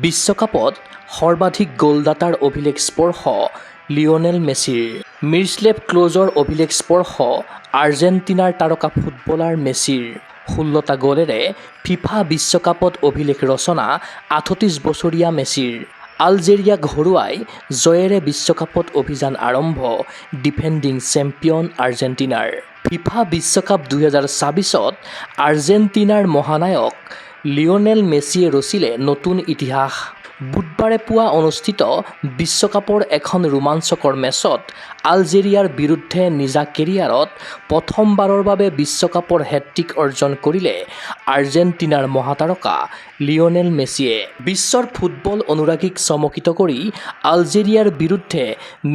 বিশ্বকাপত সৰ্বাধিক গোলদাতাৰ অভিলেখ স্পৰ্শ লিঅনেল মেছিৰ। মিৰস্লেভ ক্লোজৰ অভিলেখ স্পৰ্শ আৰ্জেণ্টিনাৰ তাৰকা ফুটবলাৰ মেছিৰ। 16টা গ'লেৰে ফিফা বিশ্বকাপত অভিলেখ ৰচনা 38 বছৰীয়া মেছিৰ। আলজেৰিয়াক হৰুৱাই জয়েৰে বিশ্বকাপত অভিযান আৰম্ভ ডিফেণ্ডিং চেম্পিয়ন আৰ্জেণ্টিনাৰ। ফিফা বিশ্বকাপ 2026ত আৰ্জেণ্টিনাৰ মহানায়ক লিঅনেল মেছিয়ে ৰচিলে নতুন ইতিহাস। বুধবাৰে পুৱা অনুষ্ঠিত বিশ্বকাপৰ এখন ৰোমাঞ্চকৰ মেচত আলজেৰিয়াৰ বিৰুদ্ধে নিজা কেৰিয়াৰত প্ৰথমবাৰৰ বাবে বিশ্বকাপৰ হেট্ৰিক অৰ্জন কৰিলে আৰ্জেণ্টিনাৰ মহাতাৰকা লিঅনেল মেছিয়ে। বিশ্বৰ ফুটবল অনুৰাগীক চমকিত কৰি আলজেৰিয়াৰ বিৰুদ্ধে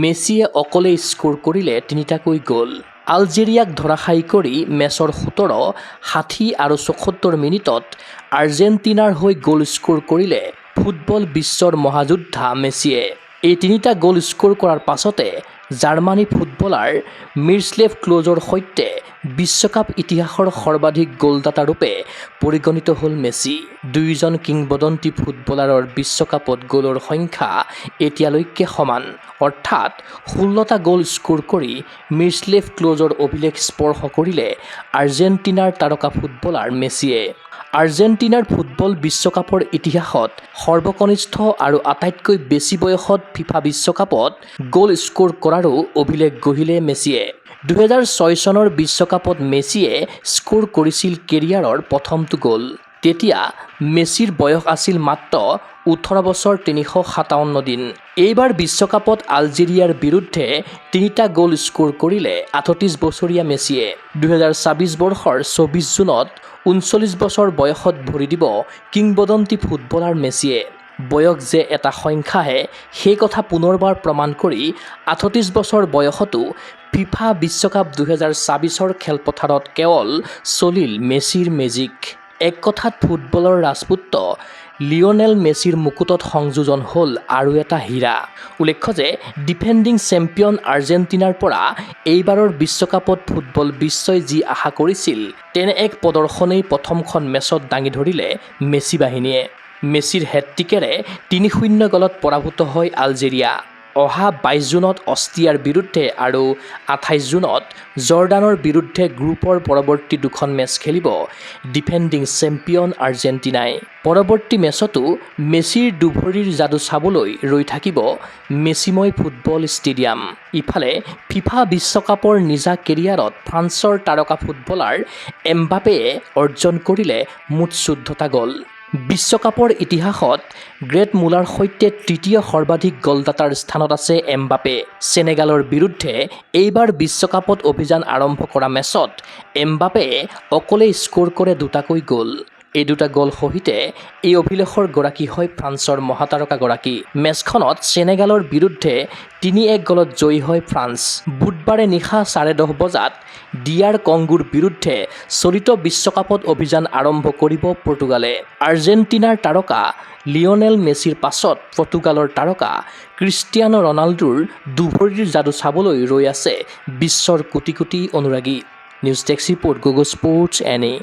মেছিয়ে অকলে স্ক'ৰ কৰিলে 3টাকৈ গ'ল। আলজেৰিয়াক ধৰাশায়ী কৰি মেচৰ 17, 60 আৰু 74 মিনিটত আৰ্জেণ্টিনাৰ হৈ গ'ল স্ক'ৰ কৰিলে ফুটবল বিশ্বৰ মহাযোদ্ধা মেছিয়ে। এই 3টা গ'ল স্ক'ৰ কৰাৰ পাছতে জাৰ্মানী ফুটবলাৰ মিৰস্লেভ ক্লোজৰ সৈতে বিশ্বকাপ ইতিহাসৰ সৰ্বাধিক গোলদাতা ৰূপে পৰিগণিত হ'ল মেছি। দুয়োজন কিংবদন্তি ফুটবলাৰৰ বিশ্বকাপত গ'লৰ সংখ্যা এতিয়ালৈকে সমান, অৰ্থাৎ 16টা গ'ল স্ক'ৰ কৰি মিৰস্লেভ ক্লোজৰ অভিলেখ স্পৰ্শ কৰিলে আৰ্জেণ্টিনাৰ তাৰকা ফুটবলাৰ মেছিয়ে। আৰ্জেণ্টিনাৰ ফুটবল বিশ্বকাপৰ ইতিহাসত সৰ্বকনিষ্ঠ আৰু আটাইতকৈ বেছি বয়সত ফিফা বিশ্বকাপত গ'ল স্ক'ৰ কৰাৰো অভিলেখ গঢ়িলে মেছিয়ে। 2006 চনৰ বিশ্বকাপত মেছিয়ে স্ক'ৰ কৰিছিল কেৰিয়াৰৰ প্ৰথমটো গ'ল। তেতিয়া মেছিৰ বয়স আছিল মাত্ৰ 18 বছৰ 357 দিন। এইবাৰ বিশ্বকাপত আলজেৰিয়াৰ বিৰুদ্ধে 3টা গ'ল স্ক'ৰ কৰিলে 38 বছৰীয়া মেছিয়ে। 2026 বৰ্ষৰ 24 জুনত 39 বছৰ বয়সত ভৰি দিব কিংবদন্তি ফুটবলাৰ মেছিয়ে। বয়স যে এটা সংখ্যাহে সেই কথা পুনৰবাৰ প্ৰমাণ কৰি 38 বছৰ বয়সতো ফিফা বিশ্বকাপ 2026ৰ খেলপথাৰত কেৱল চলিল মেছিৰ মেজিক। এক কথাত ফুটবলৰ ৰাজপুত্ৰ লিঅনেল মেছিৰ মুকুটত সংযোজন হ'ল আৰু এটা হীৰা। উল্লেখ্য যে ডিফেণ্ডিং চেম্পিয়ন আৰ্জেণ্টিনাৰ পৰা এইবাৰৰ বিশ্বকাপত ফুটবল বিশ্বই যি আশা কৰিছিল তেনে এক প্ৰদৰ্শনেই প্ৰথমখন মেচত দাঙি ধৰিলে মেছি বাহিনীয়ে। মেছিৰ হেট্ৰিকেৰে 3-0 গ'লত পৰাভূত হয় আলজেৰিয়া। অহা 22 জুনত অষ্ট্ৰিয়াৰ বিৰুদ্ধে আৰু 28 জুনত জৰ্ডানৰ বিৰুদ্ধে গ্ৰুপৰ পৰৱৰ্তী দুখন মেচ খেলিব ডিফেণ্ডিং চেম্পিয়ন আৰ্জেণ্টিনাই। পৰৱৰ্তী মেচতো মেছিৰ দুভৰিৰ যাদু চাবলৈ ৰৈ থাকিব মেছিময় ফুটবল ষ্টেডিয়াম। ইফালে ফিফা বিশ্বকাপৰ নিজা কেৰিয়াৰত ফ্ৰান্সৰ তাৰকা ফুটবলাৰ এমবাপেয়ে অৰ্জন কৰিলে মুঠ 14টা গ'ল। বিশ্বকাপৰ ইতিহাসত গ্ৰেট মুলাৰ সৈতে তৃতীয় সৰ্বাধিক গোলদাতাৰ স্থানত আছে এমবাপে। চেনেগালৰ বিৰুদ্ধে এইবাৰ বিশ্বকাপত অভিযান আৰম্ভ কৰা মেচত এমবাপেয়ে অকলে স্ক'ৰ কৰে 2টাকৈ গ'ল। এই 2টা গ'ল সহিতে এই অভিলেখৰ গৰাকী হয় ফ্ৰান্সৰ মহাতাৰকাগৰাকী। মেচখনত চেনেগালৰ বিৰুদ্ধে 3-1 গ'লত জয়ী হয় ফ্ৰান্স। বুধবাৰে নিশা 10:30 বজাত ডিআৰ কংগোৰ বিৰুদ্ধে চলিত বিশ্বকাপত অভিযান আৰম্ভ কৰিব পৰ্তুগালে। আৰ্জেণ্টিনাৰ তাৰকা লিঅনেল মেছিৰ পাছত পৰ্তুগালৰ তাৰকা ক্ৰিষ্টিয়ানো ৰনাল্ডোৰ দুভৰিৰ যাদু চাবলৈ ৰৈ আছে বিশ্বৰ কোটি কোটি অনুৰাগী। News desk report, Google sports NA।